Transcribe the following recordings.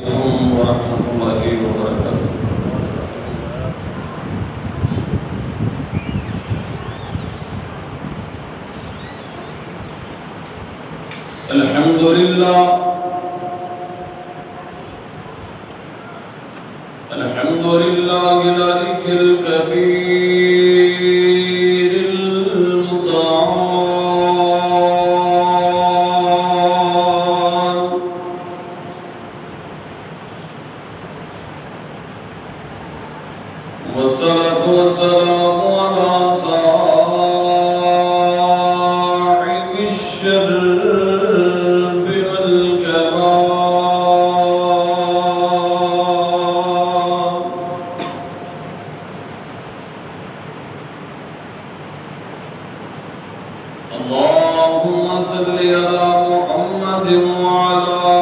ورحمة الله وبركاته. الحمد لله العلي الكبير المتعال والصلاة والسلام على صاحب الشرف والكمال اللهم صل على محمد وعلى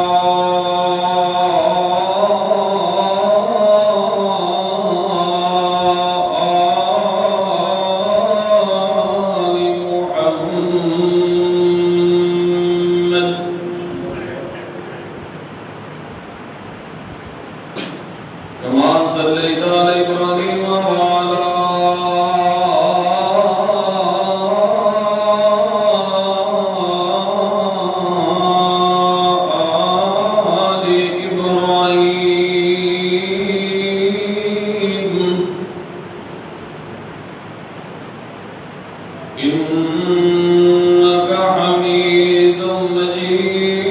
كما صليت على إبراهيم وعلى آل إبراهيم إنك حميد مجيد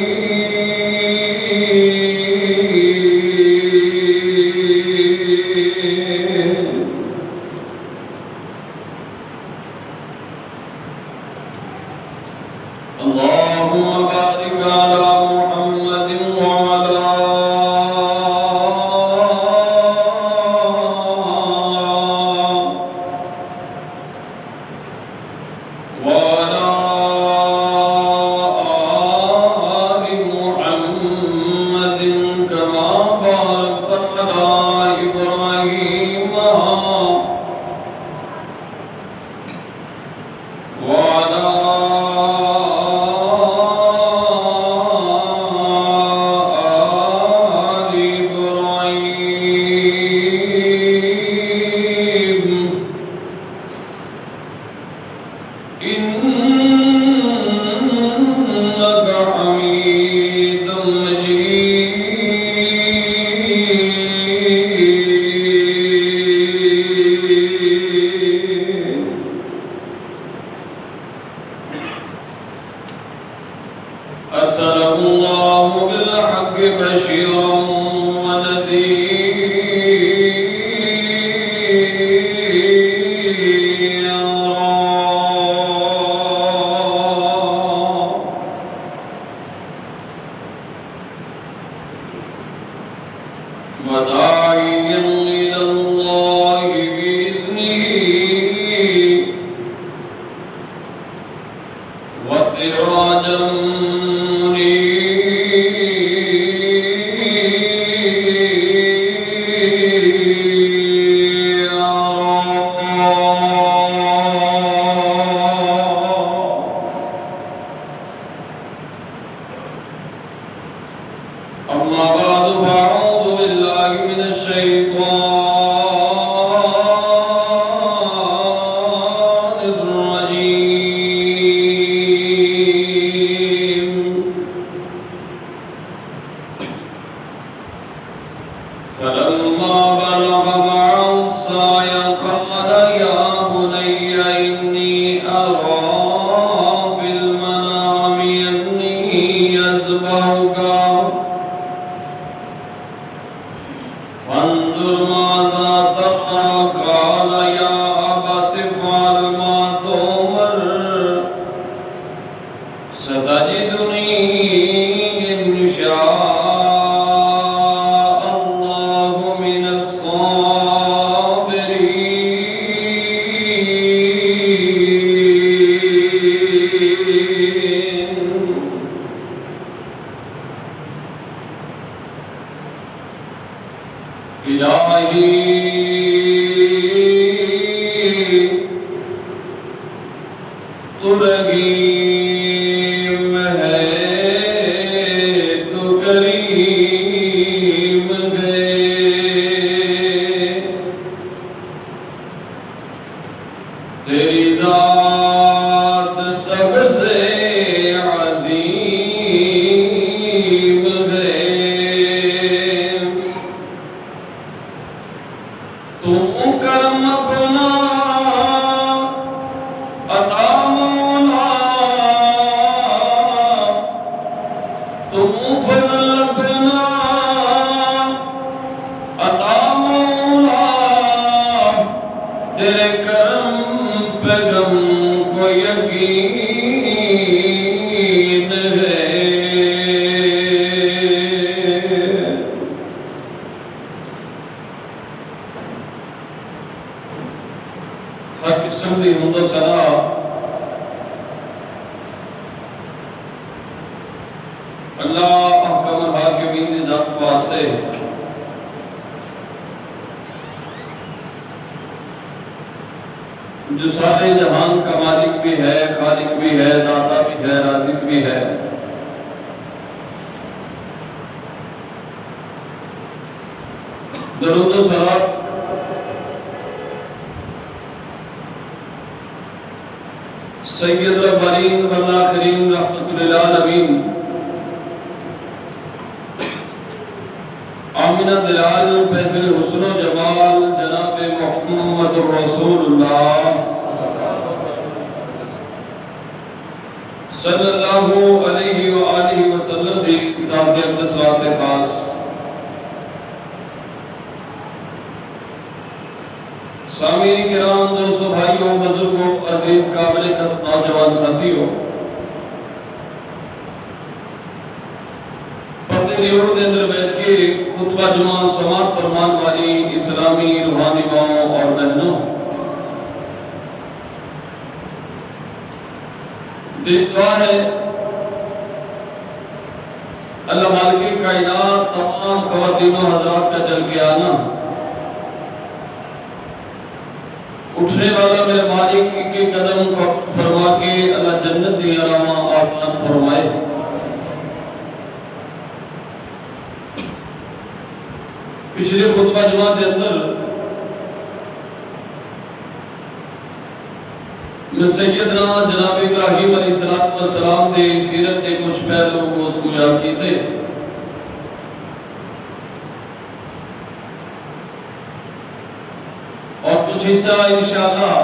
اللهم بارك على محمد وعلى آل محمد كما باركت على إبراهيم وعلى آل إبراهيم إنك حميد مجيد أرسله الله بالحق بشيرا ونذيرا وداعيا إلى الله بإذنه وسراجا أما بعد فأعوذ بالله من الشيطان الرجيم فلما بلغ معه السعي قال يا بني إني أرى في المنام أني أذبحك فانظر ماذا ترى قال يا أبت افعل ما تؤمر ستجدني إن شاء الله من الصابرين إلهي تو رحیم ہے تو کریم قسم دی حمد و ثنا اللہ احکم الحاکمین دی ذات واسطے جو سارے جہان کا مالک بھی ہے، خالق بھی ہے، داتا بھی ہے، رازق بھی ہے۔ درود و سلام سید الاولین والآخرین رحمت للعالمین آمینہ دلال پہل حسن و جمال جناب محمد رسول اللہ صلی اللہ علیہ وآلہ وسلم دی ذات اقدس ذات خاص سامعین کرام، دوستو، بھائیوں، بزرگوں، عزیز قابل قدر نوجوان ساتھیوں، پردے نیور دے اندر بیٹھ کے خطبہ جمعہ سماعت فرمان والی اسلامی روحانی ماؤں اور بہنوں، دعا ہے اللہ مالک کائنات تمام خواتین و حضرات کا چل کے آنا، اٹھنے والا میرے مالک کے قدم کو فرما کے اللہ جنت دی علامہ آسان فرمائے۔ پچھلے خطبہ جمعہ کے اندر میں سیدنا جناب ابراہیم علیہ السلام دے سیرت دے کچھ پہلو کو اس کو یاد کی تھے، اور کچھ حصہ انشاءاللہ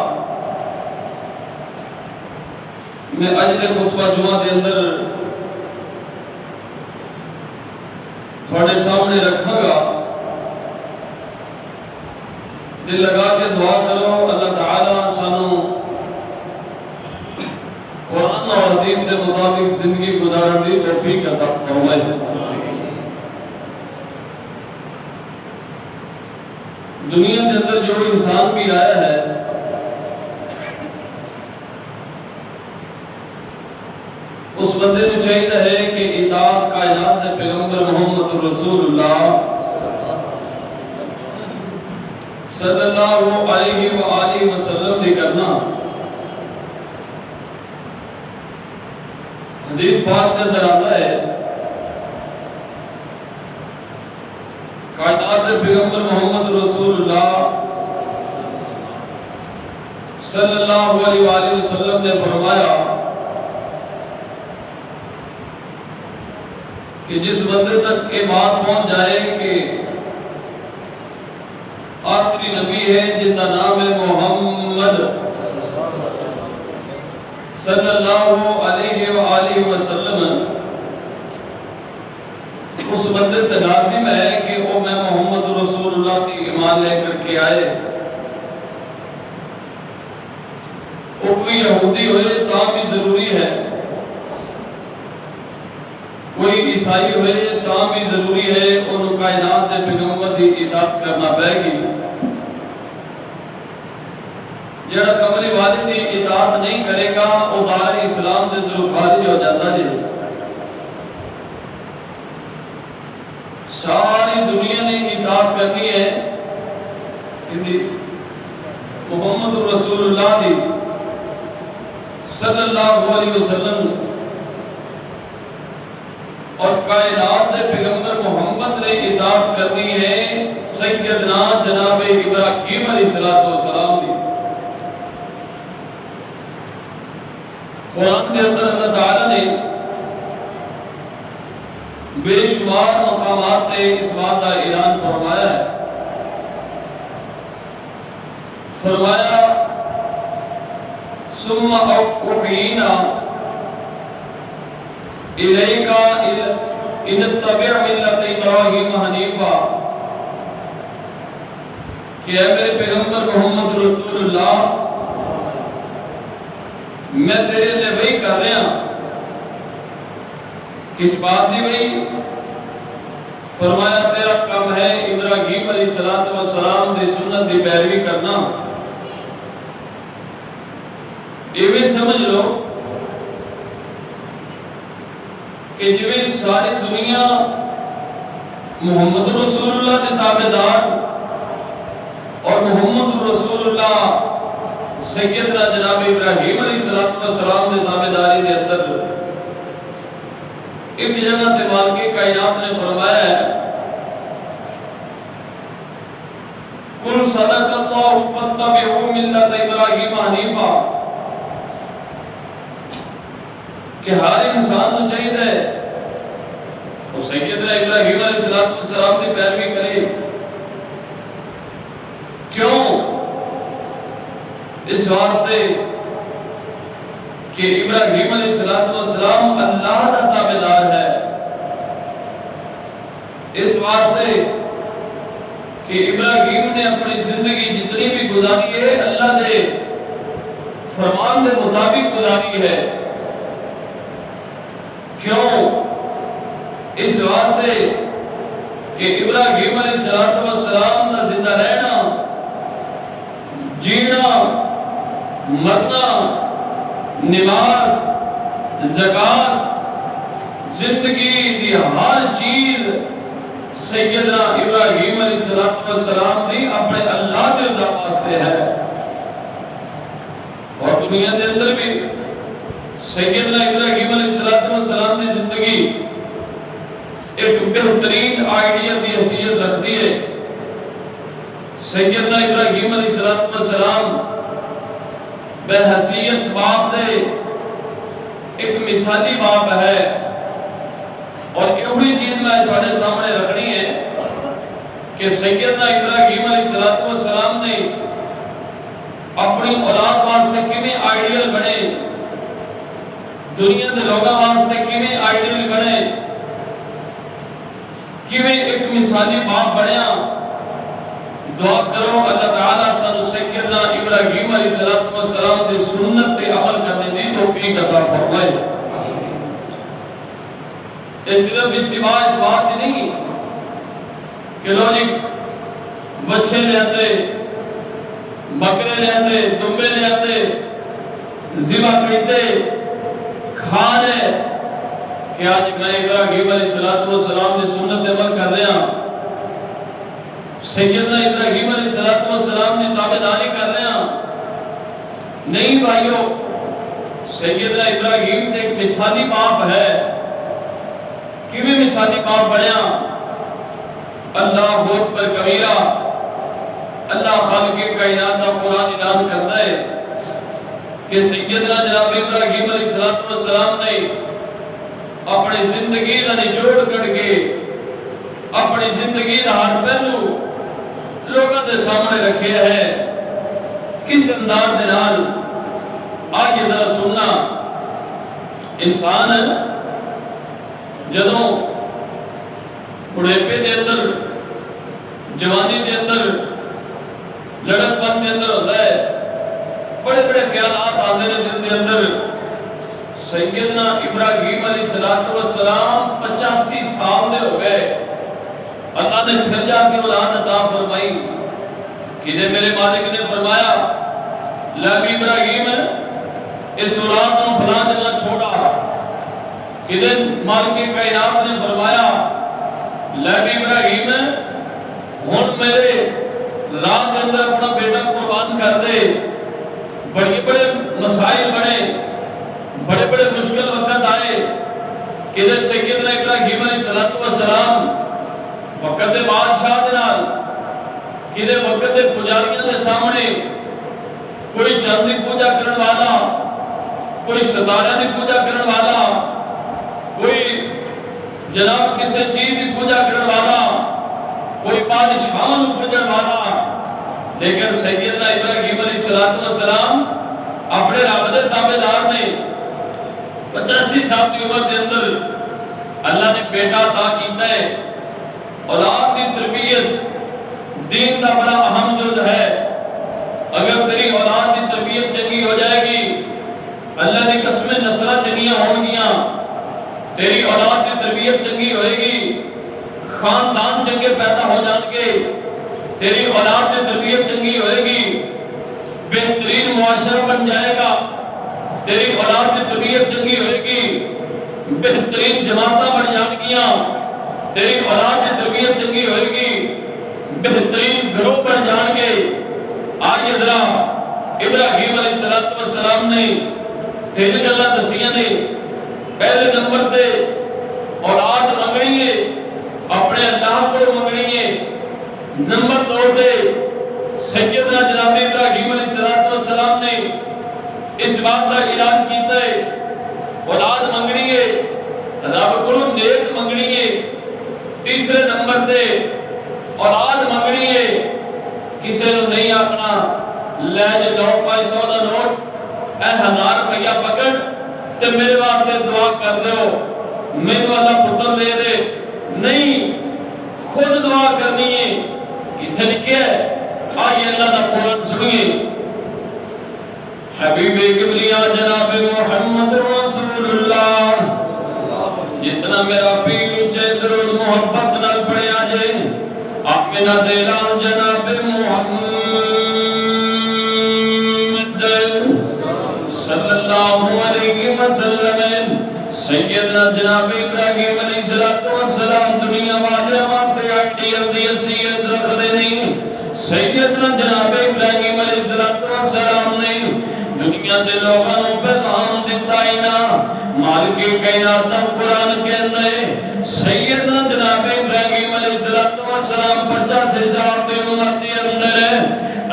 میں اجلے خطبہ جمعہ کے اندر تھوڑے سامنے رکھاں گا۔ دل لگا کے دعا کرو اللہ تعالیٰ سانو قرآن اور حدیث کے مطابق زندگی گزارن دی توفیق عطا فرمائے۔ دنیا کے اندر جو انسان بھی آیا ہے اس بندے کو چاہیے ہے کہ اطاعت کائنات دے پیغمبر محمد رسول اللہ صلی اللہ علیہ وآلہ وسلم دی کرنا۔ حدیث پاک کے اندر آتا ہے کائنات پیغمبر محمد رسول اللہ صلی اللہ علیہ وآلہ وسلم نے فرمایا کہ جس بندے تک یہ بات پہنچ جائے کہ آخری نبی ہے جن کا نام ہے محمد صلی اللہ علیہ وآلہ وسلم، اس بندے تے لازم ہے کہ وہ میں محمد رسول اللہ کی ایمان لے کر کے آئے۔ وہ کوئی یہودی ہوئے تا بھی ضروری ہے، کوئی عیسائی ہوئے تا بھی ضروری ہے، ان کائنات دے پیغمبر دی اطاعت کرنا پائے گی۔ جڑا کملی والد دی اطاعت نہیں کرے گا وہ دار اسلام دے اندر خارج ہو جاتا ہے۔ ساری دنیا نے اطاعت کرنی ہے محمد رسول اللہ دی صلی اللہ علیہ وسلم، اور کائنات دے پیغمبر محمد نے اطاعت کرنی ہے سیدنا جناب ابراہیم علیہ السلام دی۔ قرآن کے اندر اللہ تعالیٰ نے بے شمار مقامات تے اس بات کا اعلان فرمایا ہے۔ فرمایا ثم اوحینا الیک ان اتبع ملت ابراہیم حنیفا، کہ اے میرے پیغمبر محمد رسول اللہ میں تیرے لئے وہی کر رہا ہوں۔ کس بات دی وہی؟ فرمایا تیرا کام ہے ابراہیم علیہ السلام دی سنت دی پیروی کرنا۔ ایویں سمجھ لو کہ جویں ساری دنیا محمد رسول اللہ کے تابعدار اور محمد رسول اللہ سیدنا جناب ابراہیم علیہ السلام کے تابعداری کے اندر ایک جگہ تے مالک کائنات نے فرمایا ہے قل صدق اللہ فاتبعوا ملت ابراہیم حنیفا کہ ہر انسان کو چاہیے وہ سیدنا ابراہیم علیہ السلام کی پیروی کرے. کیوں؟ اس واسطے کہ ابراہیم علیہ السلام اللہ کا تابعدار ہے. اس واسطے کہ ابراہیم نے اپنی زندگی جتنی بھی گزاری ہے اللہ کے فرمان کے مطابق گزاری ہے. کیوں؟ اس واسطے کہ ابراہیم علیہ السلام کا زندہ رہنا، جینا، مرنا، نماز، زکات، زندگی دی ہر چیز سیدنا ابراہیم علیہ السلام دی اپنے اللہ کے رضا واسطے ہے. اور دنیا کے اندر بھی سیدنا ابراہیم علیہ السلام کی زندگی ایک بہترین آئیڈیا کی حیثیت رکھتی ہے. سیدنا ابراہیم علیہ السلام بحیثیت باپ دے ایک مثالی باپ ہے. اور یہی چیز میں تھوڑے سامنے رکھنی ہے کہ سیدنا ابراہیم علیہ السلام نے اپنی اولاد واسطے کیویں آئیڈیل بنے، دنیا کے لوگوں واسطے کیویں آئیڈیل بنے، کیویں ایک مثالی باپ بنیا. دعا کرو اللہ تعالیٰ سانو سیدنا ابراہیم علیہ السلام کی سنت تے عمل کرنے دی توفیق عطا فرمائے. یہ صرف اتباع اس بات کی نہیں کہ لو جی بچے لے آتے، بکرے لے آتے، دمبے لے آتے، ذبح کرتے، کھانے کہ آج میں ابراہیم علیہ السلام کی سنت عمل کر رہا ہوں، سیدنا ابراہیم علیہ السلام کی تابعداری کر رہے ہیں. نہیں بھائیو، سیدنا ابراہیم ایک مثالی باپ ہے. کیویں مثالی باپ بنیا؟ اللہ بہت پر کبیرہ، اللہ خالق کائنات کا قرآن اعلان کرتا ہے کہ سیدنا جناب ابراہیم علیہ السلام نے اپنی زندگی کا نچوڑ کر کے اپنی زندگی کا ہر پہلو لوگوں کے سامنے رکھے ہے. کس انداز کے نال؟ آئیے ذرا سننا. انسان جدوں بڑھیپے دے اندر، جوانی دے اندر، لڑک پن دے اندر ہوتا ہے، بڑے بڑے خیالات آتے ہیں دل دے اندر. سیدنا ابراہیم علیہ السلام 85 سال دے ہو گئے. اللہ نے پھر جا کے اولاد عطا فرمائی. کہ میرے مالک نے فرمایا لب ابراہیم اس اولاد کو فلاں جگہ چھوڑا. کہ مالک کائنات نے فرمایا لب ابراہیم ہن میرے راہ کے اندر اپنا بیٹا قربان کر دے. بڑے بڑے مسائل بڑے، بڑے بڑے مشکل وقت آئے کہ سیدنا ابراہیم علیہ السلام وقت دے بادشاہ دے نال، کہ وقت دے پجاریاں دے سامنے کوئی چند دی پوجا کرن والا، کوئی ستارہ دی پوجا کرن والا، کوئی جناب کسی چیز دی پوجا کرن والا، کوئی بادشاہاں نوں پوجن والا. لیکن سیدنا ابراہیم علیہ السلام اپنے رب دے تابعدار نے 85 سال کی عمر کے اندر اللہ نے بیٹا عطا کیتا ہے. اولاد کی تربیت دین کا بڑا اہم جز ہے. اگر تیری اولاد کی تربیت چنگی ہو جائے گی، اللہ کی قسم نسلیں چنگیاں ہون گیاں، تیری اولاد کی تربیت چنگی ہوئے گی، خاندان چنگے پیدا ہو جان گے، تیری اولاد کی تربیت چنگی ہوئے گی، بہترین معاشرہ بن جائے گا. تیری اولاد کی طبیعت چنگی ہوئے گی، بہترین جماعتاں بن جان گیاں، تیری اولاد کی طبیعت چنگی ہوئے گی، بہترین گروہ بن جان گے۔ آج ادھرا ابراہیم علیہ السلام نے تین گلہ دسیاں نے، پہلے نمبر تے اولاد منگنی ہے، اپنے اللہ کو منگنی ہے۔ نمبر 2 تے سیدنا جناب ابراہیم علیہ السلام نے اس بات کا اعلان کیتا ہے اولاد منگنی ہے، رب کو نیک منگنی ہے۔ تیسرے نمبر تے اولاد منگنی ہے، کسی نے نہیں آکھنا لے جاؤ 500 دا نوٹ، اے 1000 روپیہ پکڑ تے میرے واسطے دعا کر دیو، مینوں اللہ پتر دے دے۔ نہیں، خود دعا کرنی ہے۔ کتنے لکھے ہے؟ آئیے اللہ دا قرآن سنیے۔ حبیب کبریا جناب محمد رسول اللہ، جتنا میرا پیر اونچے درود محبت نال پڑھیا جائے، آمینہ دلان جناب محمد صلی اللہ علیہ وسلم، سیدنا جناب ابراہیم علیہ السلام دنیا والے آماتے آئیڈی اردی حسیت رکھ دینی۔ سیدنا جناب ابراہیم علیہ السلام نے دنیا دے لوگوں پیغام دیتا ہی نا، مالکی کائنات قرآن کے اندر سیدنا جناب ابراہیم علیہ السلام 50 سال دی عمر دے اندر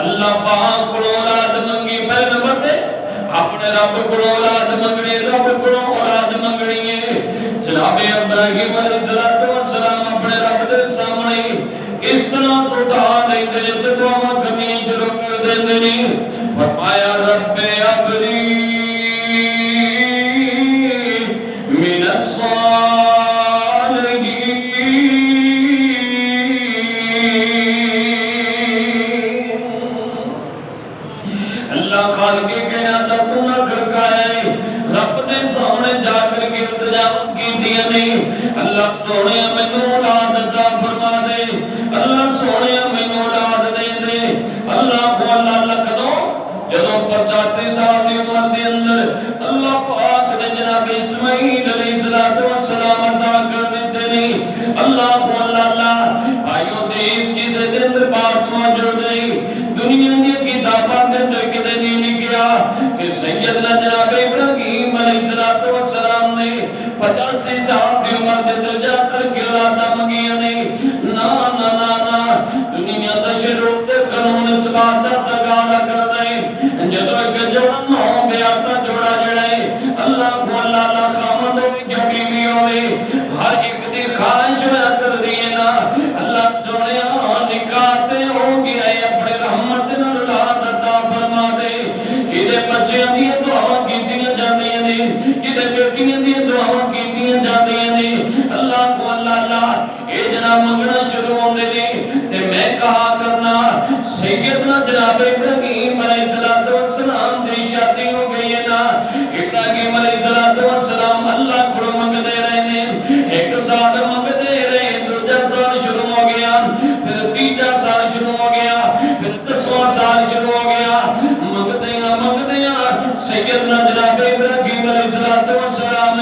اللہ پاک کو اولاد منگی۔ پہلے نمبر تے اپنے رب کو اولاد منگنی، رب کو اولاد منگنی ہے۔ جناب ابراہیم علیہ السلام اپنے رب دے سامنے اس طرح تو ڈھا نہیں دے جتے دعا کرنی شروع کر دے نہیں۔ فرمایا رب ابری من الصالحین، اللہ خالق کائنات کو نہ کھڑکائے، رب دے سامنے جا کر کے التجا کی دیا نہیں۔ اللہ سونے مینوں اولاد عطا فرما دے، اللہ سونے مینوں اولاد دے دے۔ اللہ کو اللہ لکھ دو جدوں 85 سال دی عمر دے اندر اللہ پاک نے جناب اسماعیل علیہ السلام عطا کر دیتے نہیں۔ اللہ کو اللہ بھائیوں دے اس چیزے دے اندر بات موجود نہیں، دنیا دی کتاباں دے اندر کدے نہیں لکھیا کہ سیدنا جناب ابراہیم علیہ السلام نے 85 سال دی عمر دے اندر جا کر کے اولاد منگی نہیں۔ نا نا نا نا، دنیا دا شروع تے قانون اس بات دا تقاضا کردا ہے جدوں ایک جوڑا نو بیاتا جوڑا جڑا ہے اللہ کو اللہ خامد ہوئے جو بیوی ہوئے ہر ایک دی خواہش ہویا کر دیئے نا۔ اللہ سونے نکاتے ہو گیا ہے اپنے رحمت نال اولاد عطا فرما دے۔ کدے بچیاں دی دعاواں کیتیاں جاندیاں نے، کدے بیٹیاں دی دعاواں کیتیاں جاندیاں نے۔ اللہ کو اللہ اے جناب منگنا شروع ہوندے نے تے میں کہا کرنا سیدنا جناب ابراہیم علیہ السلام دی شادی ہو گئی ہے نا۔ ابراہیم علیہ السلام اللہ کو منگدے رہے نے، 1 سال منگدے رہے، دوجا سال شروع ہو گیا، پھر تیجا سال شروع ہو گیا، پھر 10واں سال شروع ہو گیا۔ منگدیاں سیدنا جناب ابراہیم علیہ السلام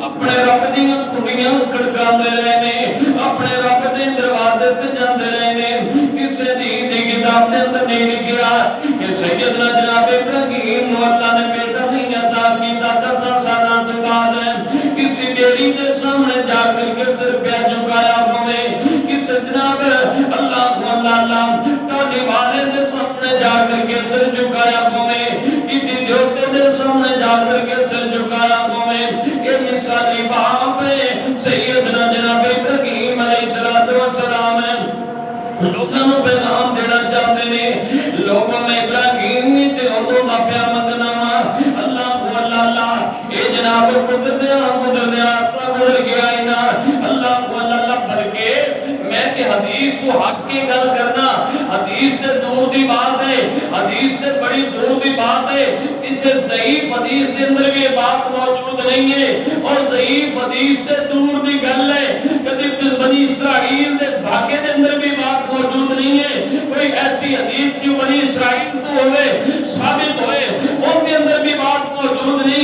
اپنے رب دیاں کڑیاں کھڑکاندے رہے نے، اپنے رب دے دروازے تے جاندے رہے نے۔ کسے دی کتاب دے اندر نہیں لکھیا کہ سیدنا جناب ابراہیم نو اللہ نے بیٹا نہیں عطا کیتا 10 سالاں تو بعد کسی ڈیری دے سامنے جا کر کے سر پہ جھکایا ہوئے، کسی جناب اللہ کو اللہ ٹالی والے دے سامنے جا کر کے سر جھکایا ہوئے، کسی دیوتے دے سامنے جا کر کے سر جھکایا ہوئے۔ یہ مثالی باپ ہے سیدنا جناب ابراہیم علیہ السلام لوگوں نے پیغام دینا چاہتے ہیں، لوگوں میں ابراہیم نہیں تے ادوں دا پیا منگنا وا۔ اللہ کو اللہ اے جناب گزر دیا گزر گیا ہی نا۔ اللہ کو اللہ پڑھ کے میں تے حدیث تو ہٹ کے گل کرنا، حدیث تے دور دی بات ہے، حدیث تے بڑی دور دی بات ہے۔ اسے ضعیف حدیث دے اندر بھی بات موجود نہیں ہے، اور ضعیف حدیث تے دور دی گل ہے۔ کدی بنی اسرائیل دے بھاگے دے اندر بھی بات موجود نہیں ہے، کوئی ایسی حدیث جو بنی اسرائیل تو ہوئے ثابت ہوئے ان کے اندر بھی بات موجود نہیں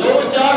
2 4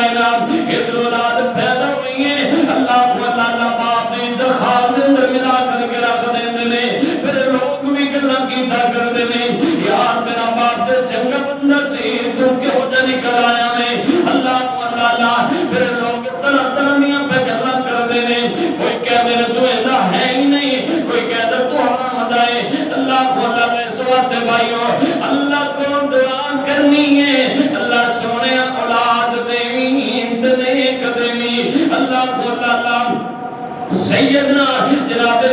کائنات ادھر اولاد پیدا ہوئی ہے اللہ کو اللہ باپ نے انتخاب دے اندر ملا کر کے رکھ دیندے نے پھر لوگ بھی گلاں کیتا کردے نے یار تیرا باپ تے چنگا بندہ سی تو کیوں جا نکل آیا میں اللہ کو اللہ پھر لوگ طرح طرح دیاں پہ گلاں کردے نے کوئی کہہ دے تو ایسا ہے ہی نہیں کوئی کہہ دے تو حرام ہے اللہ کو اللہ نے سوات بھائیو اللہ کو دعا کرنی ہے اللہ سونے اولاد دیوی نیک دیوی اللہ کو اللہ سیدنا جناب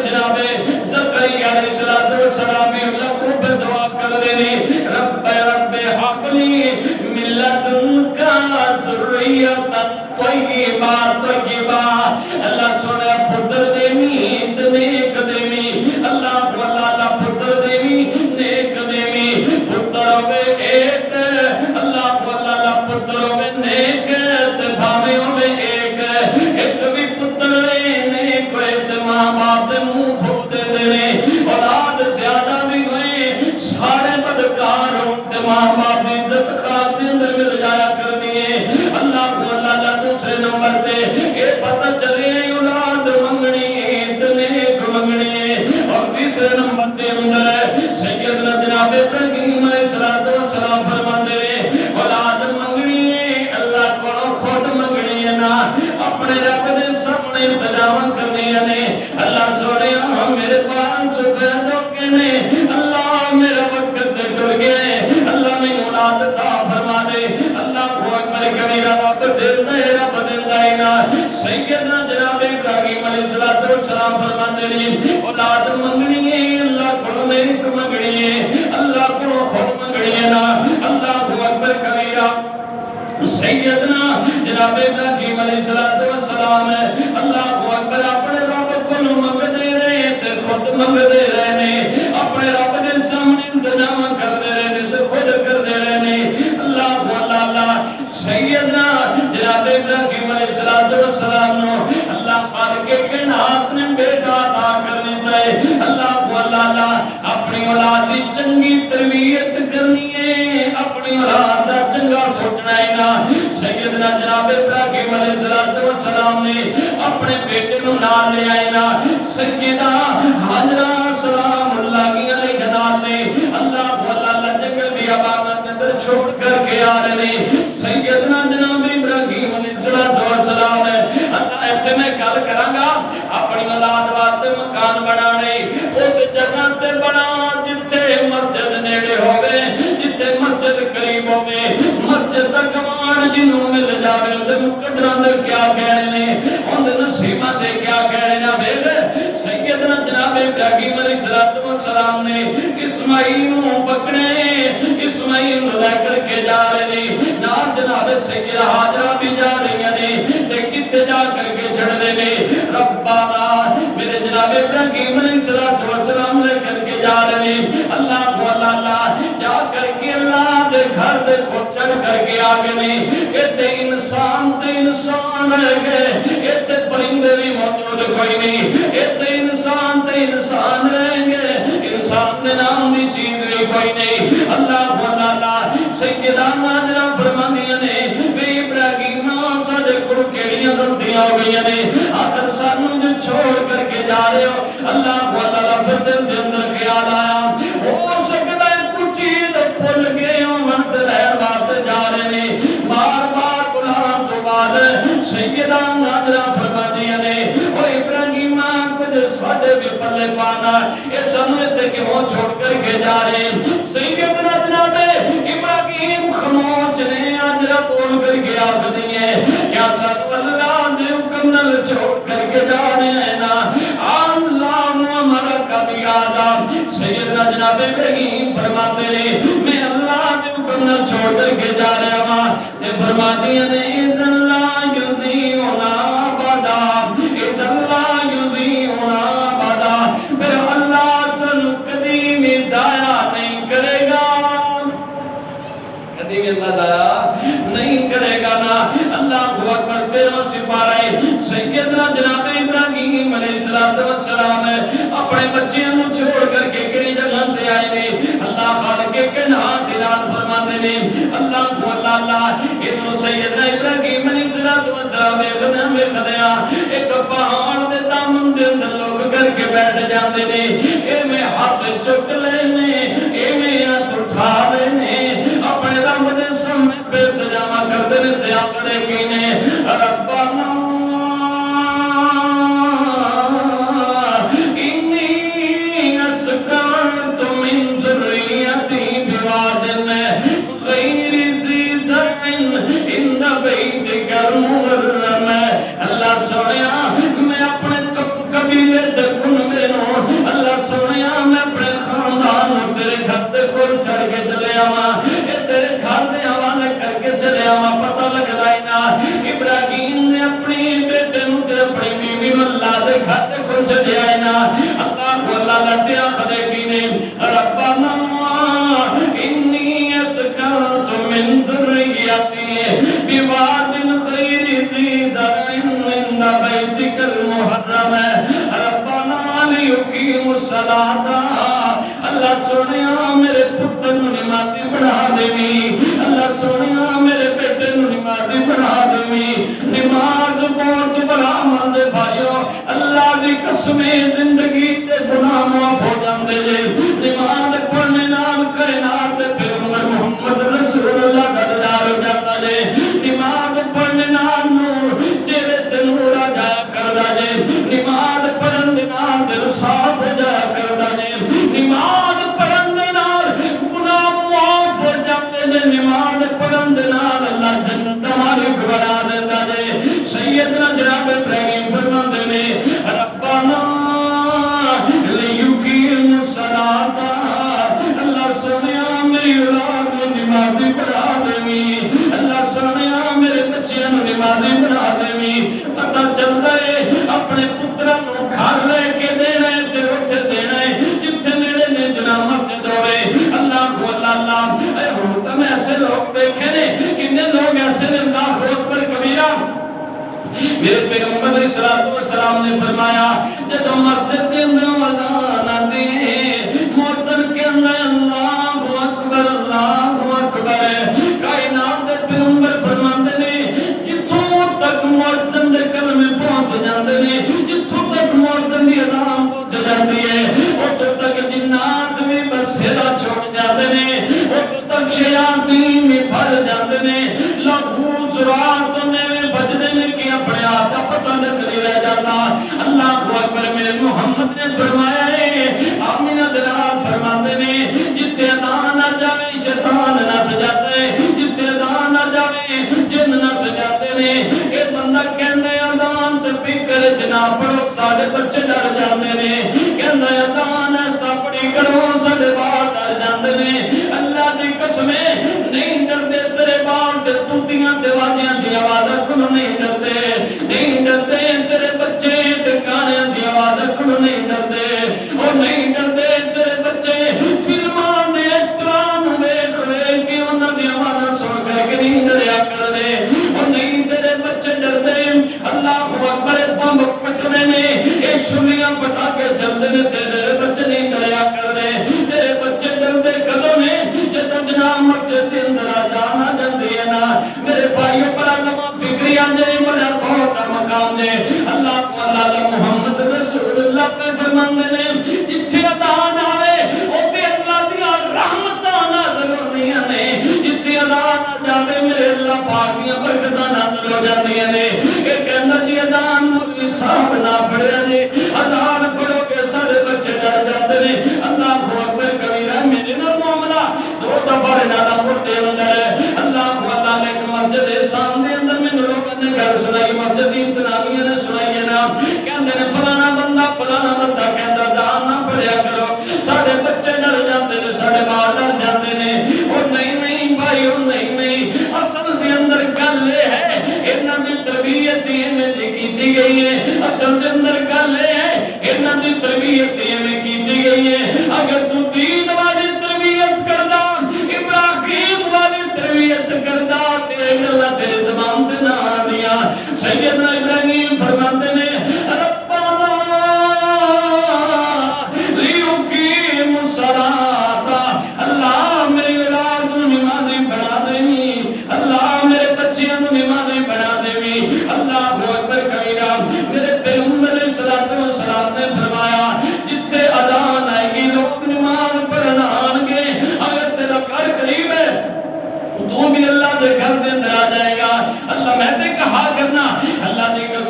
زکریا علیہ السلام اللہ کو پہ دعا کر دینے رب حقلی من لدنکا ذریت طیبہ اللہ سونے پتر دیوی نیک دیوی اللہ کو اللہ پتر دیوی نیک دیوی پتر میں ایک اللہ کو اللہ پتر میں نیک تبھاویوں میں ایک بھی پتر نیک ماں باپ منہ دھو دے دینے اولاد زیادہ بھی ہوئے سارے بدکار ہوتے ماں باپ نے عزت خواب دے اندر مل جایا کر دیئے اللہ کو اللہ دوسرے نمبر دے اے پتہ چلے اولاد منگنی نیک منگنی اور تیسرے نمبر دے اندر سیدنا جناب ابراہیم علیہ السلام فرماتے ہیں اولاد منگنی اللہ کو خود منگنی ہے نا اپنے رب دے سامنے انتظام کرنی ہے اللہ سوڑے میرے پانچ پیدوں کے نے اللہ میرا وقت ڈر گئے اللہ میں اولاد تا فرما دے اللہ کو اکبر کبیرہ رب دیتا ہے رب دیتا ہے نا سیدنا جناب ابراہیم علیہ السلام فرماتے ہیں اولاد منگنی ہے اللہ کو نیک منگنی ہے اللہ کو خود منگنی ہے نا اللہ کو اکبر کبیرہ سیدنا جناب ابراہیم علیہ السلام اللہ کو اکبر اپنے رب کو منگ دے رہے تے خود منگ دے رہے اپنے رب کے سامنے انتظام کر دے رہے تے خود کر دے رہے اللہ کو اللہ سیدنا جناب ابراہیم علیہ السلام نو اللہ خالق کائنات نے بیٹا عطا کرنے تے اللہ کو اللہ اپنی اولاد کی چنگی تربیت کرنی ہے اپنی اولاد دا چنگا سوچنا ہے نا سیدنا جناب ابراہیم علیہ السلام نے اپنے بیٹے نو نال لے آئے نا سیدہ حاجرہ سلام اللہ کی علیہ جناب نے اللہ کو اللہ جنگل بھی عبادت کے اندر چھوڑ کر کے آ رہے سیدنا جناب ابراہیم علیہ السلام نے اللہ ایسے میں گل کراں گا اپنی اولاد واسطے مکان بنانے اس جگہ تے بنا جتھے مسجد نیڑے ہوے جتھے مسجد قریب ہوے مسجد دا کمان جنوں مل جاوے تے مقدراں دے کیا کہنے نے اون نصیباں دے کیا کہنے نا ویکھ سیدنا جناب ابراہیم علیہ السلام نے اسماعیل نوں پکڑے اسماعیل نوں لے کر کے جا رہے نے نال جناب سیدہ حاجرہ بھی جا رہی ہیں تے کتے جا کر کے چھڑ دے نے ربنا میرے جناب ابراہیم علیہ السلام لے کر کے جا رہے ہیں اللہ کو اللہ جا کر کے اللہ دے گھر دے کو چڑھ کر کے آگے نہیں ایتے انسان رہ گئے ایتے پرندے بھی موجود کوئی نہیں ایتے انسان رہ گئے انسان دے نام دی چیز بھی کوئی نہیں اللہ کو اللہ سیدہ حاجرہ فرماندیاں نے بے ابراہیم ساڈے کول کیڑیاں غلطیاں ہو گئیاں نے آخر سانوں جو چھوڑ کر کے جا رہے ہو اللہ کو اللہ پھر دل دے اندر خیال آیا ہو سکتا ہے کچھ چیز بھول گئے ہو منت رہن واسطے جا رہے نے بار بار بلانا تو بعد سیدہ حاجرہ فرماندیاں نے او ابراہیم کچھ ساڈے بھی پلے پانا اے سانوں تے کیوں چھوڑ کر کے جا رہے ہیں سیدنا جناب ابراہیم خاموش نے حاجرہ بول کر کے آکھ دیے کیا سانوں اللہ دے حکم نال چھوڑ کر کے جا رہے ہیں نا اللہ ہمارا کبھی آدم سیدنا جناب ابراہیم فرماتے ہیں میں اللہ دے حکم نال چھوڑ کر کے جا رہا ہوں تے فرماتی ہیں اذن لا یضیعنا ابدا اذن لا یضیعنا ابدا پھر اللہ تن کبھی بھی ضائع نہیں کرے گا کبھی بھی اللہ ضائع نہیں کرے گا نا اللہ کو اکبر 13واں سپارہ سیدنا جناب ابراہیم علیہ السلام اپنے بچیاں نو چھوڑ کر کے کڑی جگہ تے آئے نے اللہ خالق کائنات اعلان فرماتے نے اللہ کو اللہ انہوں سیدنا ابراہیم علیہ مسئلہ ویکھدیاں ایک پہاڑ دے دامن دے اندر لوگ کر کے بیٹھ جاندے نے ایویں ہاتھ چک لینے ایویں ہاتھ اٹھا لینے اپنے رب دے سامنے پہ تجاما کردے نے تے آکھدے کی نے ربنا انی اسکنت من ذریتی بواد غیر ذی زرع عند بیتک المحرم اللہ سونیا میں اپنے قبیلے تے کنبے نو اللہ سونیا میں اپنے خاندان نو تیرے گھر تے کول چھڑ کے چلے آواں اے تیرے گھر دے حوالے کر کے چلے آواں پتہ لگدا ہی نہ ابراہیم نے اپنی بیٹے نو تے اپنی بیوی نو اللہ دے گھر تے کول چھڈیا ہی نہ اللہ کو اللہ لٹیا خدے کی نے ربنا انی اسکنت من ذریتی بواد غیر ذی زرع عند بیتک المحرم ربنا لیقیموا الصلاۃ اللہ سونیا میرے پتر نو نمازی بنا دیوی اللہ سونیا میرے بیٹے نو نمازی بنا دیوی نماز بہت بڑا عمل دے بھائیو اللہ دی قسم زندگی تے گناہ معاف ہو جاندے جے نماز پڑھنے نال کائنات دے پیغمبر محمد رسول اللہ دا دیدار ہو جاتا جے نماز پڑھنے نال نور چہرے تے نور آ جایا کردا جے نماز پڑھن دے نال دل صاف ہو جایا کردا جے نماز پڑھن دے نال گناہ معاف ہو جاندے جے نماز پڑھن دے نال اللہ جنت دا مالک بنا دیندا جے سیدنا جناب ابراہیم فرماندے نے ربنا لیقیموا الصلاۃ اللہ سونیا میری اولاد نو نمازی بنا دیوی اللہ سونیا میرے بچیاں نو نمازی بنا دیوی پتہ چلدا ہے اپنے پتراں نو گھر لے کے دینا ہے تے اوتھے دینا ہے جتھے نیڑے نے جناب مسجد ہوے اللہ کو اللہ اے ہن تے میں ایسے لوگ دیکھے نے کتنے لوگ ایسے نے اللہ اکبر کبیرہ میرے پیغمبر علیہ الصلوۃ والسلام نے فرمایا جب مسجد کے اندر اذان آتی ہے مؤذن کے اندر اللہ اکبر کائنات دے پیغمبر فرماندے نے جتھوں تک مؤذن دے کلمے پہنچ جاندے نے جتھوں تک مؤذن دی اذان پہنچ جاندی ہے اوتھوں تک جنات بھی بسیرا چھوڑ جاندے نے اوتھوں تک شیاطین بھی بھر جاندے نے لہو زرات نے بجنے نے کہ اپنے آپ کا پتہ نہیں رہ جاتا اللہ اکبر میرے محمد نے فرمایا ہے آمینہ دلال فرماتے نے جتے اذان آ جاوے شیطان نس جاتا ہے جتے اذان آ جاوے جن نس جاتے نے اے بندہ کہندا ہے اذان سے فکر جناب پڑھو ساڈے بچے ڈر جاندے نے کہندا ہے اذان ایسا پڑھی کرو ساڈے بال ڈر جاندے نے اللہ دی قسم نہیں ڈردے تیرے بال تے توتیاں تے واجیاں دی آواز کو نہیں ڈردے نہیں ڈردے تیرے بچے تے گانیاں دی آواز کو نہیں ڈردے او نہیں ڈردے تیرے بچے فلماں دے ایکٹراں نوں ویکھ ویکھ کے انہاں دی آواز سن کر کے نہیں ڈریا کردے او نہیں تیرے بچے ڈردے اللہ اکبر بم پھٹنے نے اے چھلیاں پٹا کے چلدے نے تیرے بچے نہیں ڈریا کردے تیرے بچے ڈردے کدوں نے جدوں جناب مسجد دے اندر اذان آ جاندی ہے نا میرے بھائیو پر علماء فکری آندے بڑا خوف دا مقام نے اللہ کو اللہ محمد رسول اللہ پہ فرماندے نے جتھے اذان آوے اوتھے اللہ دیاں رحمتاں نازل ہوندیاں نے جتھے اذان آ جاوے میرے اللہ پاک دیاں برکتاں نازل ہو جاندیاں نے اے کہندا جی اذان مولوی صاحب نہ پڑھیا جی اذان پڑھو کہ ساڈے بچے ڈر جاندے نے اللہ اکبر کبیرہ میرے نال معاملہ دو دفعہ نال پڑھتے اندر اللہ کو اللہ نے مسجد احسان دے اندر میں لوگوں نے گل سنائی مسجد دی انتظامیہ نے سنائی نا کہندے نے فلانا بندہ کہندا اذان نہ پڑھیا کرو ساڈے بچے ڈر جاندے نے ساڈے بال ڈر جاندے نے او نہیں بھائی او نہیں اصل دے اندر گل اے ہے انہاں دی تربیت ایویں دی کیتی گئی ہے اصل دے اندر گل اے ہے انہاں دی تربیت ایویں کیتی گئی ہے اگر تو دین والی تربیت کردا ابراہیم والی تربیت کردا تے گلاں تیرے زبان تے نہ آندیاں سیدنا ابراہیم فرماندے نے ربنا لیقیموا الصلاۃ اللہ میری اولاد نو نمازی بنا دیویں اللہ میرے بچیاں نو نمازی بنا دیویں اللہ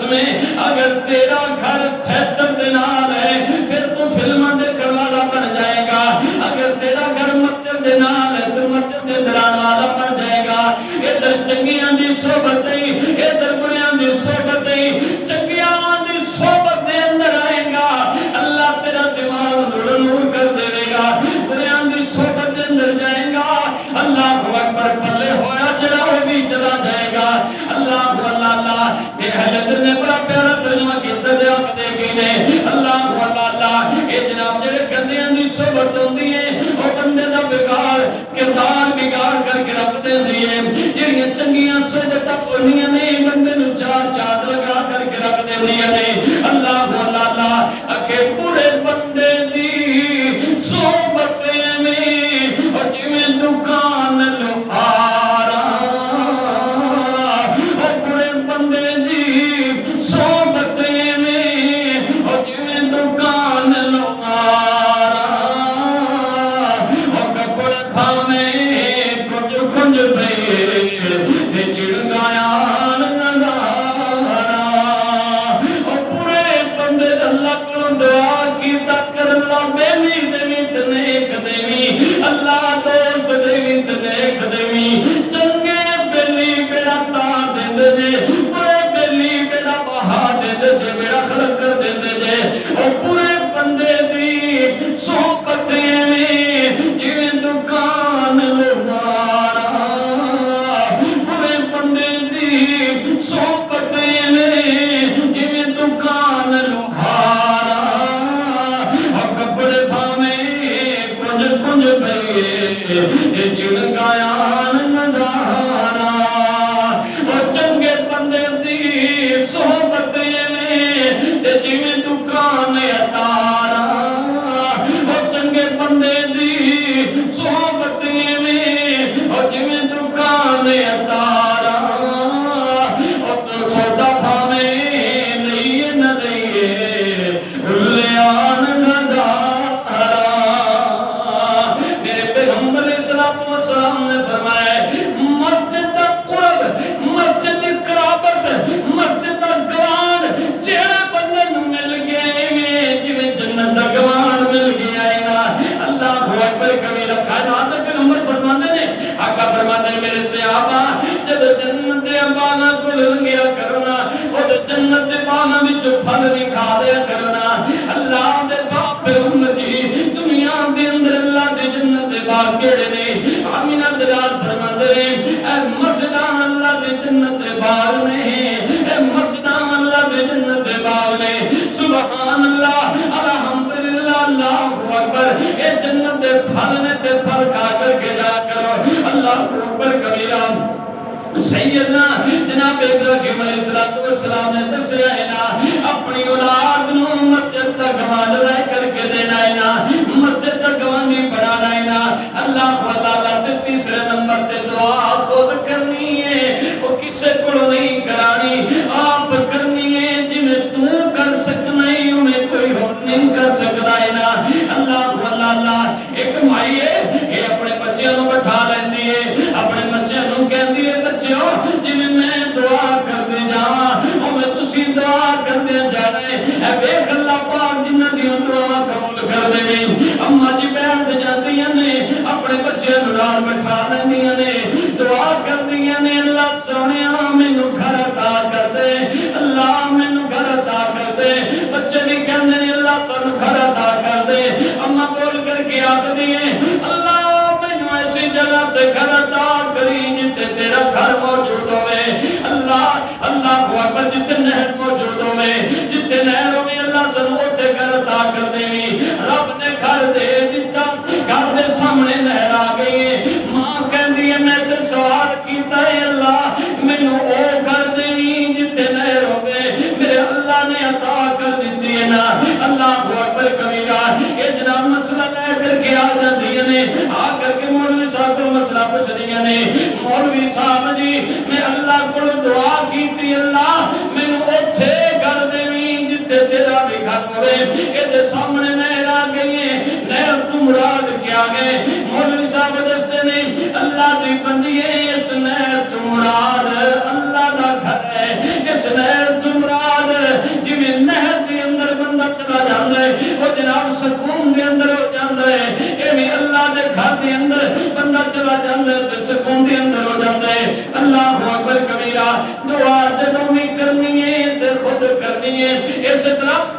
قسمیں اگر تیرا گھر تھیٹر دے نال ہے پھر تو فلماں دیکھن والا بن جائے گا، اگر تیرا گھر مسجد دے نال ہے تو مسجد دے دران والا بن جائے گا۔ ادھر چنگیاں دی صحبت نہیں، ادھر بریاں دی صحبت نہیں، چنگیاں دی صحبت دے اندر آئے گا اللہ تیرا دماغ نور نور کر دے گا، بریاں دی صحبت دے اندر جائے گا اللہ اکبر پلے ہویا جڑا وہ بھی چلا جائے گا۔ اللہ اللہ کہ حضرت نے بڑا پیارا ترجمہ کیتا دے آکھ دے گی نے اللہ اللہ اے جناب جڑے گندیاں دی صحبت ہوندی ہے او بندے دا بگاڑ کردار بگاڑ کر کے رکھ دیندی ہے، جڑیاں چنگیاں صحبتاں ہوندیاں نے بندے نوں چار چاند لگا کر کے رکھ دیندیاں نے۔ اللہ اللہ کہ برے بندے دی صحبت میں اور جویں دکان لوہارا اور برے بندے دی صحبت میں اور جویں دکان لوہارا اور کپڑے بھاویں کچھ کچھ پے چڑگایا نظارا اور برے بندے اللہ کو دعا کی تکر اللہ بیوی دیوی تنیک دیوی اللہ دوست دیوی تنیک دیوی چنگے بیلی بیڑا تار دے دے جے برے بیلی بیڑا بہا دے دے جے بیڑا خلق کر دے دے جے اور برے بندے دی صحبت میں جویں دکان لوہارا برے بندے دی صحبت میں جویں دکان لوہارا اور کپڑے بھاویں کچھ کچھ پے چڑگایا نظارا اور چنگے بندے دی صحبت میں جویں دکان اتارا اور چنگے بندے دی صحبت میں اور جویں دکان اتارا اور چھوٹا بھاویں نہیں نہ دئیے لیان نظارا۔ میرے پیغمبر علیہ السلام نے فرمایا مسجد دا قرب، مسجد دی قرابت، مسجد دا گوان جیڑے بندے نوں مل گئے جویں جنت دا گوان مل گیا ہے نا اللہ اکبر کبیرہ۔ کائنات دے پیغمبر فرماندے نے آقا فرماندے نے میرے صحابہ جب جنت دے باغاں کول لنگیا کرو نا او تے جنت دے باغاں وچ پھل بھی کھا لیا کرو نا۔ اللہ دے باپ پیغمبر جی دنیا دے اندر اللہ دے جنت دے باغ کیڑے نے آمینہ دلال فرماندے نے اے مسجداں اللہ دے جنت دے باغ نے، اے مسجداں اللہ دے جنت دے باغ نے۔ سبحان اللہ الحمدللہ اللہ اکبر اے جنت دے پھل نے تے پھل کھا کر کے جا کرو اللہ اکبر کبیرہ۔ سیدنا جناب ابراہیم علیہ السلام نے دسیا ہے نا اپنی اولاد نو مسجد دا گوان لے کر کے دینا ہے نا، مسجد دا گوان نہیں بنانا ہے نا۔ اللہ تعالیٰ تے تیسرے نمبر تے دعا خود کرنی ہے، وہ کسے کو نہیں کرانی، آپ کرنی ہے جنہیں تو کر سکنا ہے انہیں کوئی اور نہیں کر سکتا ہے نا۔ اللہ ایک مائی ہے یہ اپنے بچیاں نو بٹھا لیندی ہے، اپنے بچیاں نو کہندی ہے بچیوں جویں میں دعا کر دے جاواں اوویں تسی دعا کر دے جانا ہے۔ اے ویکھ اللہ پاک جنہاں دیاں دعاواں قبول کر دے۔ اماں جی بیٹھ جاندیاں نے اپنے بچیاں نو نال بٹھا لیندیاں نے دعا کردیاں نے اللہ سونیا مینوں گھر عطا کر دے، اللہ مینوں گھر عطا کر دے۔ بچے بھی کہندے نے اللہ سانوں گھر عطا کر دے۔ اماں بول کر کے آکھدی ہے اللہ مینوں ایسی جگہ تے گھر عطا کری جتے تیرا گھر موجود ہوئے، اللہ اکبر جتے نہر موجود ہوئے، جتے نہر ہوئے اللہ سانوں اوتھے گھر عطا کر دے۔ رب نے گھر دے دتا، گھر دے سامنے نہر آ گئی ہے۔ ماں کہندی ہے میں تے سوال کیتا ہے اللہ مینوں او گھر دینی جتے نہر ہوئے، میرے اللہ نے عطا کر دیتی ہے نا۔ اللہ اکبر کبیرہ۔ یہ جناب مسئلہ لے کر کے آ جاندیاں نے، آ کر کے مولوی صاحب کو مسئلہ پوچھ دیاں نے، مولوی صاحب جی میں اللہ کو دعا کیتی اللہ مینوں اوتھے گھر دینی جتے تیرا بھی گھر ہوئے، اے سامنے نہر آ گئی ہے، نہر تو مراد کیا گئے؟ مولوی صاحب دستے نے اللہ دی بندیے اس نہر تو مراد اللہ دا گھر ہے، اس نہر تو مراد گھر دے اندر بندہ چلا جاندے تے سکون دے اندر ہو جاندے. اللہ اکبر کبیرہ. دعا جدوں بھی کرنی ہے تے خود کرنی ہے. اس طرح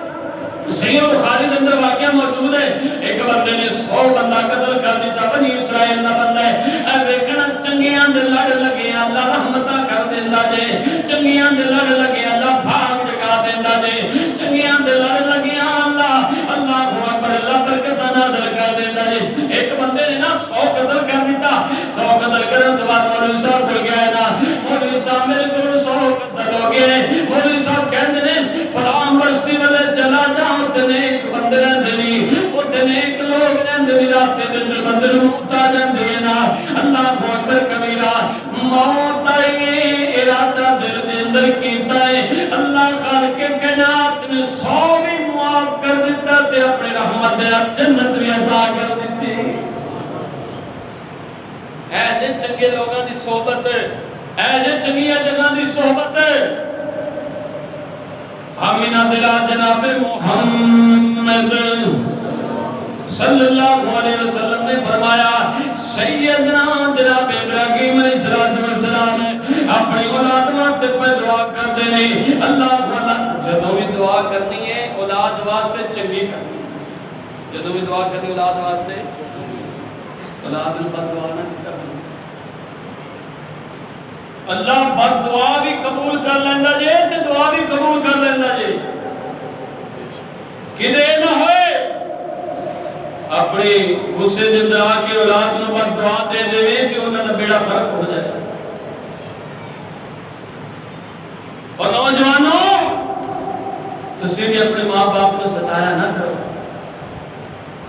صحیح بخاری کے اندر واقعہ موجود ہے. ایک بندے نے 100 بندہ قتل کر دیتا. بنی اسرائیل دا بندہ ہے. اے ویکھنا چنگیاں دے لڑ لگے اللہ رحمتاں کر دیندا جے. چنگیاں دے لڑ لگے اللہ بھاگ جگا دیندا جے. چنگیاں دے لڑ لگے اللہ اکبر اللہ برکتاں نازل کر دیندا جے. ایک بندے نے نا 100 قتل کر دیتا. 100 قتل کرن تو بعد مولوی صاحب بول گیا ہے نا, مولوی صاحب میرے کو 100 قتل ہو گئے. مولوی صاحب کہندے نے فلاں بستی والے چلا جا, اتنے ایک بندے رہندے نہیں, اتنے ایک لوگ رہندے نہیں, راستے دے اندر بندے نوں موت آ جاندی ہے نا. اللہ اکبر کبیرہ. موت آئی ارادہ دل دے اندر کیتا ہے. اللہ خالق کائنات نے 100 بھی معاف کر دیتا تے اپنی رحمت دے جنت بھی عطا کر دیتی. اے جے چنگے لوگاں دی صحبت, اے جے چنگیاں جگہاں دی صحبت. آمینہ دلا جناب محمد صلی اللہ علیہ وسلم نے فرمایا, سیدنا جناب ابراہیم علیہ السلام اپنی اولاد واسطے پہ دعا کر دینی. اللہ جدوں بھی دعا کرنی ہے اولاد واسطے چنگی کرنی. جدوں بھی دعا کرنی اولاد واسطے, اولاد نوں بد دعا نہ کرنی. اللہ بد دعا بھی قبول کر لیندا جے تے دعا بھی قبول کر لیندا جے. کدے نہ ہوئے اپنی غصے دے اندر آ کے اولاد نوں بد دعا دے دے کہ انہاں دا بیڑا فرق ہو جائے. اور نوجوانوں تسی بھی اپنے ماں باپ کو ستایا نہ کرو,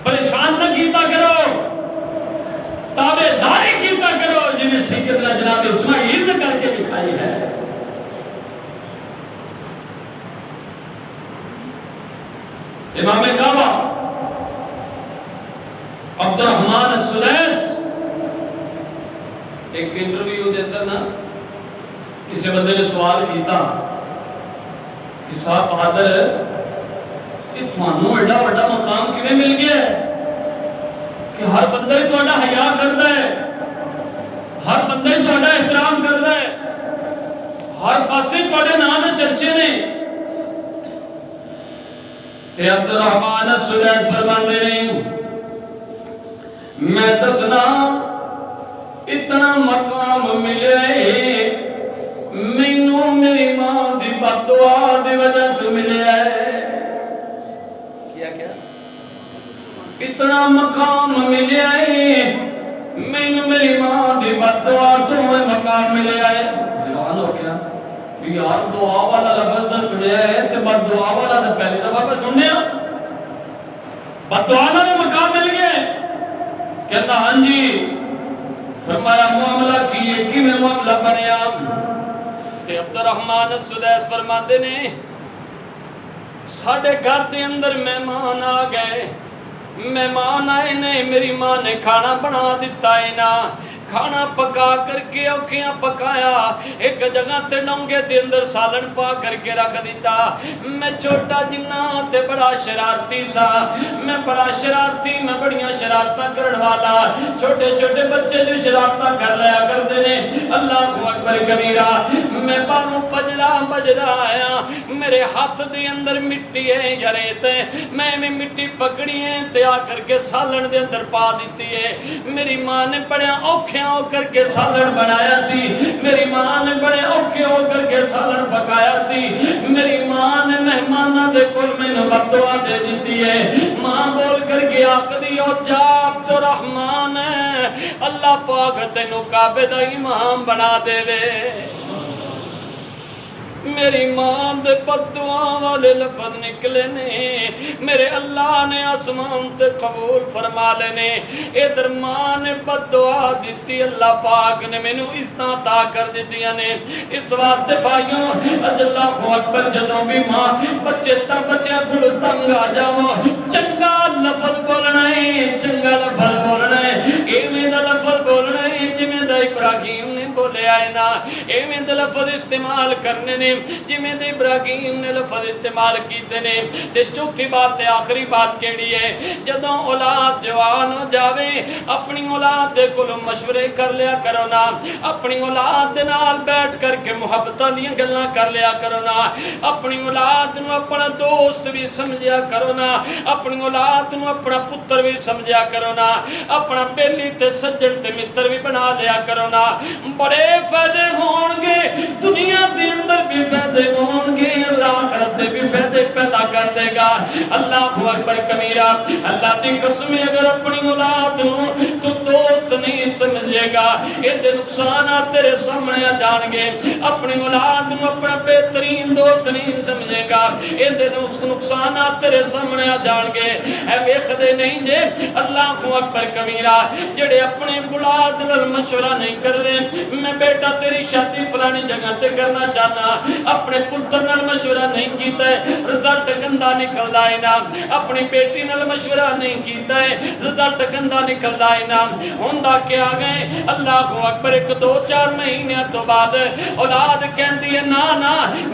پریشان نہ کیتا کرو, تابعداری کیتا کرو جنہیں سیدنا جناب اسماعیل نے کر کے دکھائی ہے. امام کعبہ عبد الرحمن السدیس ایک انٹرویو دے اندر نا کسی بندے نے سوال کیتا کہ صاحب بہادر کہ تھانوں ایڈا بڑا مقام کیویں مل گیا ہے کہ ہر بندہ ہی تہاڈا حیا کردا ہے, ہر بندہ ہی تہاڈا احترام کردا ہے, ہر پاسے تہاڈے نام دے چرچے نے. تے عبد الرحمن السدیس فرماندے نے میں دسنا اتنا مقام ملے مینوں میری ماں دی بد دعا دی وجہ سے ملے ہے. کیا اتنا مقام ملے مینوں میری ماں دی بد دعا تو مقام ملے ہے. حیران ہو گیا بھی یار دعا والا لفظ تو سنیا ہے تے بد دعا والا تو پہلی دفعہ پہ سنیا. بد دعا والا مقام مل گیا. کہتا ہاں جی. فرمایا معاملہ کی میں معاملہ بنیا. تے عبد الرحمن السدیس فرماندے نے ساڈے گھر دے اندر مہمان آ گئے. مہمان آئے نے, میری ماں نے کھانا بنا دیتا ہے نا, کھانا پکا کر کے اوکھیاں پکایا, ایک جگہ تے ڈونگے دے اندر سالن پا کر کے رکھ دیتا. میں چھوٹا جنہ تے بڑا شرارتی سا, میں بڑا شرارتی, میں بڑیاں شرارتاں کرن والا. چھوٹے چھوٹے بچے جو شرارتاں کر لیا کرتے نے. اللہ اکبر کبیرہ. میں باہروں بجدا آیا, میرے ہاتھ دے اندر مٹی ہے یا ریت ہے, میں مٹی پکڑی ہے تے آ کر کے سالن دے اندر پا دیتی ہے. میری ماں نے بڑے اوکھے ہو کر کے سالن بنایا سی, میری ماں نے بڑے اوکھے ہو کر کے سالن پکایا سی. میری ماں نے مہماناں دے کول مینوں بد دعا دے دیتی ہے. ماں بول کر کے آخدی او جا عبد الرحمن اللہ پاک تینوں کعبے دا امام بنا دے وے. میری ماں دے بد دعا والے لفظ نکلے نے, میرے اللہ نے آسمان تے قبول فرما لینے. ادھر ماں نے بد دعا دیتی, اللہ پاک نے مینوں عزتاں عطا کر دتیاں نے. اس واسطے بھائیوں اللہ اکبر جدوں بھی ماں بچے کو تنگ آ جاواں چنگا لفظ بولنا ہے, چنگا لفظ بولنا ہے, ایویں دا لفظ بولنا ہے جویں دا ابراہیم نے بولیا ہے نا. ایویں دے لفظ استعمال کرنے نے جویں دے ابراہیم نے لفظ استعمال کیتے نے۔ تے چوتھی بات تے آخری بات کیڑی ہے، جدوں اولاد جوان ہو جاوے اپنی اولاد دے کولوں مشورے کر لیا کرو نا، اپنی اولاد دے نال بیٹھ کر کے محبتاں دیاں گلاں کر لیا کرو نا، اپنی اولاد نو اپنا دوست بھی سمجھیا کرو نا، اپنی اولاد نو اپنا پتر بھی سمجھیا کرو نا، اپنا بیلی تے سجن تے متر بھی بنا لیا کرو نا۔ بڑے فائدے ہون گے، دنیا دے اندر بھی فائدے ہون گے، اللہ آخرت دے بھی فائدے پیدا کر دے گا۔ اللہ اکبر کبیرہ، اللہ دی قسم اگر اپنی اولاد نو تو دوست نہیں سمجھے گا، یہ دے نقصانات تیرے سامنے آ جان گے۔ اپنی اولاد نو اپنا بہترین دوست نہیں سمجھے گا، یہ دے نقصانات تیرے سامنے آ جان گے۔ اے ویکھدے نہیں جے اللہ اکبر کبیرہ، جڑے اپنے اولاد نال مشورہ نہیں کردے، میں بیٹا تیری شادی فلانی جگہ تے کرنا چاہنا، اپنے پتر نال مشورہ نہیں کیتا ہے رزلٹ گندا نکلدا ہے نا، اپنی بیٹی نال مشورہ نہیں کیتا ہے رزلٹ گندا نکلدا ہے نا۔ ہوندا کیا گئے اللہ اکبر، 1-2-4 مہینے تو بعد اولاد کہندی ہے نا نا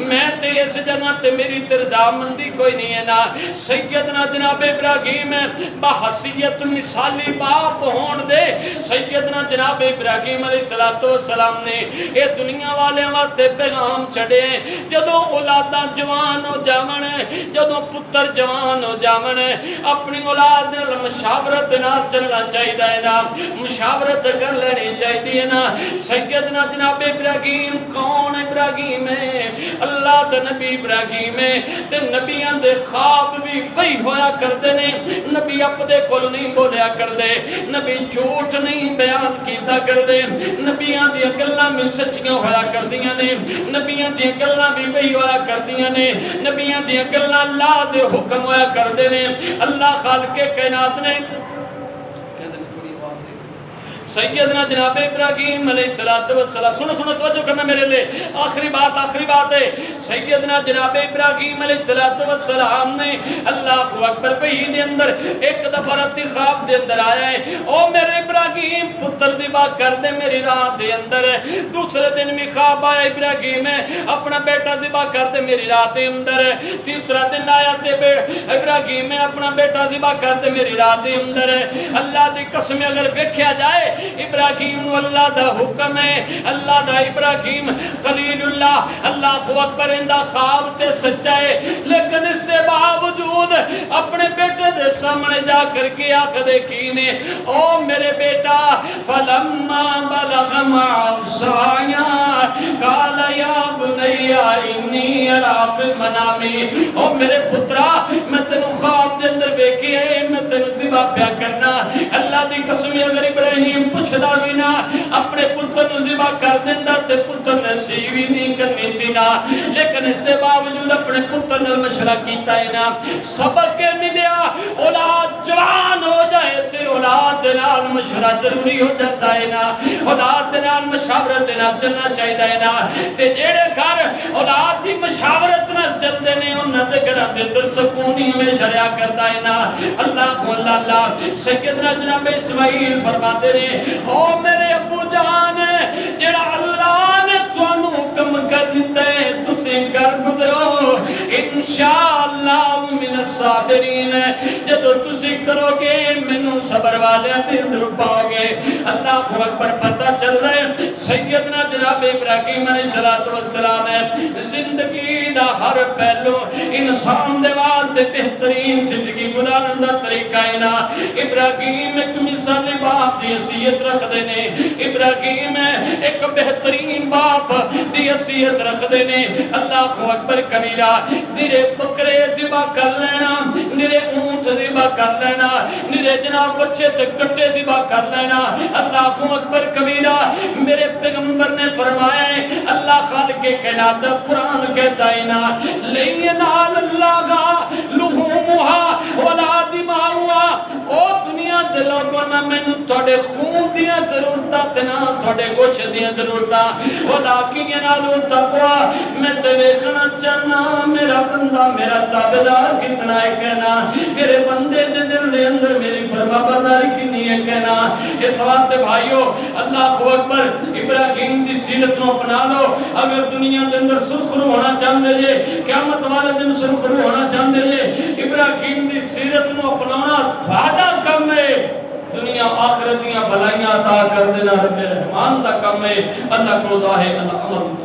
میں تے اس جگہ تے میری رضامندی کوئی نہیں ہے نا۔ سیدنا جناب ابراہیم بحیثیت مثالی باپ ہون دے، سیدنا جناب ابراہیم علیہ السلام نے اے دنیا والے واسطے پیغام چھڑے، جدوں اولاداں جوان ہو جاون، جدوں پتر جوان ہو جاون، اپنی اولاد نال مشاورت نال چلنا چاہیدا ہے نا، مشاورت کر لینی چاہیے نا۔ سیدنا جناب ابراہیم کون ابراہیم ہے؟ اللہ دا نبی ابراہیم ہے، تے نبیاں دے خواب بھی وہی ہویا کردے نے، نبی اپنے کول نہیں بولیا کردے، نبی جھوٹ نہیں بیان کیتا کردے، نبیاں دی گلاں بھی سچیاں ہویا کردیاں نے، نبیاں دی گلاں بھی وہی ہویا کردیاں نے، نبیاں دی گلاں اللہ دے حکم ہویا کردے نے۔ اللہ خالق کائنات نے سیدنا جناب ابراہیم علیہ السلام، سنو توجہ کرنا میرے لئے، آخری بات ہے، سیدنا جناب ابراہیم علیہ السلام نے اللہ اکبر وحی دے اندر ایک دفعہ راتی خواب دے اندر آیا ہے، او میرے ابراہیم پتر ذبح کر دے میری راہ دے اندر۔ دوسرے دن میں خواب آیا ابراہیم اپنا بیٹا ذبح کر دے میری راہ دے اندر۔ تیسرا دن آیا تے ابراہیم اپنا بیٹا ذبح کر دے میری راہ دے اندر۔ اللہ دی قسم اگر ویکھیا جائے ابراہیم نو اللہ دا حکم ہے، اللہ دا ابراہیم خلیل اللہ اکبر اندہ خواب تے سچا ہے، لیکن اس دے باوجود اپنے بیٹے دے سامنے جا کر کے آنکھ دیکھی نے، او میرے بیٹا فلما بلغ معه السعي قال یا بنی انی اری فی المنام، او میرے پترا میں تینو خواب دے اندر ویکھی ہے، میں تینو ذبح پیا کرنا۔ اللہ دی قسم اگر ابراہیم پوچھدا بھی نا اپنے پتر نو ذبح کر دیندا تے پتر نے سی بھی نہیں کرنی سی نا، لیکن اس دے باوجود اپنے پتر نال مشورہ کیتا ہے نا۔ سبق کے ملیا اولاد جوان ہو جائے تے اولاد دے نال مشورہ ضروری ہو جاتا ہے نا، اولاد دے نال مشاورت دے نال چلنا چاہیدا ہے نا۔ تے جڑے گھر اولاد دی مشاورت نال چلدے نے انہاں دے گھراں دے اندر سکون ہی ہمیشہ رہیا کردا ہے نا۔ اللہ سیدنا جناب اسماعیل فرماتے نے، او میرے ابو جان جڑا اللہ نے تانوں حکم کر دیتا ہے تسی گھر گزرو انشاءاللہ من الصابرین، جدو تسی کرو گے مینوں صبر والیاں دے اندر پاؤ گے۔ اللہ اکبر، پتہ چل رہا ہے سیدنا جناب ابراہیم علیہ السلام ہے زندگی دا ہر پہلو انسان دے واسطے بہترین زندگی گزارن دا طریقہ ہے نا۔ ابراہیم ایک مثالی باپ دی حیثیت رکھ دے نے، ابراہیم ایک بہترین باپ دی حیثیت رکھ دے نے۔ اللہ اکبر کبیرہ، نرے بکرے ذبح کر لینا، نرے اونٹ ذبح کر لینا، نرے جناب بچے تے کٹے ذبح کر لینا۔ اللہ اکبر کبیرہ، میرے پیغمبر نے فرمایا ہے، اللہ خالق کائنات قرآن کہتا ہے نا، لَن يَنَالَ اللَّهَ لُحُومُهَا وَلَا دِمَاؤُهَا، او دنیا دے لوگوں نہ مینوں تھوڑے خون دیاں ضرورتاں تے نہ تھوڑے گوشت دیاں ضرورتاں، وَلَٰكِنْ يَنَالُهُ التَّقْوَىٰ، میں تے ویکھنا چاہنا میرا بندہ میرا تابعدار کتنا ہے کہنا، میرے بندے دے دل دے اندر میری فرما برداری کنی ہے کہنا۔ اس واسطے بھائیو اللہ اکبر ابراہیم دی سیرت نو اپنا لو اگر دنیا دے اندر سرخرو ہونا چاہندے جے قیامت والے دن سرخرو ہونا چاہندے جے ابراہیم دی سیرت نو اپنانا تھوڑا کم ہے دنیا آخرت دیاں بھلائیاں عطا کر دینا رب رحمان دا کم ہے اللہ کو دعا ہے اللہ عمل